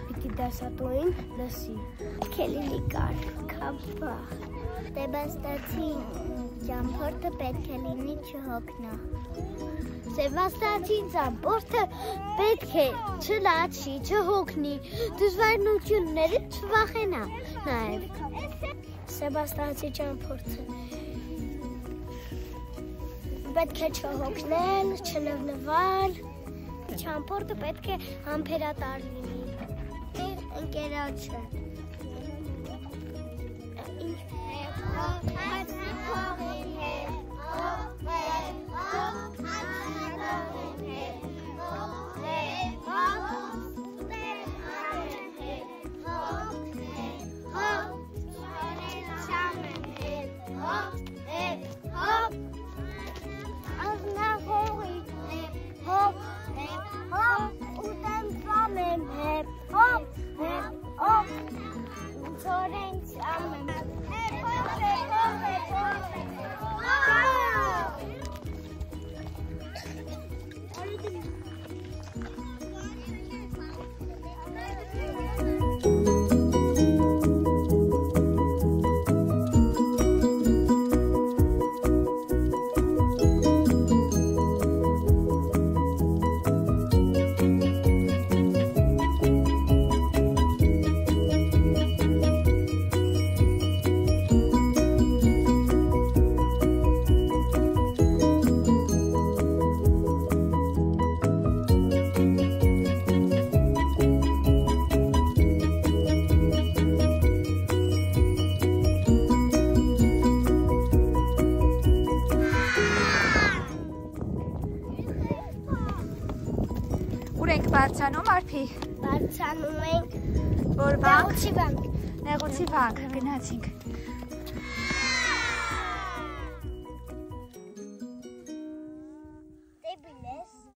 պիտի դասատուին լսի։ Քելիլի կարգապա։ Սեբաստացի ճամփորդը պետք է լինի չհոգնա։ Սեբաստացի ճամփորդը պետք է չլաչի, չհոգնի, դժվարություններից չվախենա։ Նաև Սեբաստացի ճամփորդը պետք է չհոգնել, չլվլվալ։ Ճամփորդը պետք է համբերատար լինի։ Ընկերոջը։ Բարձանում արփի։ Բարձանում ենք Որ բանկ։ Նեղուցի բանկ։ Նեղուցի բանկ գնացինք։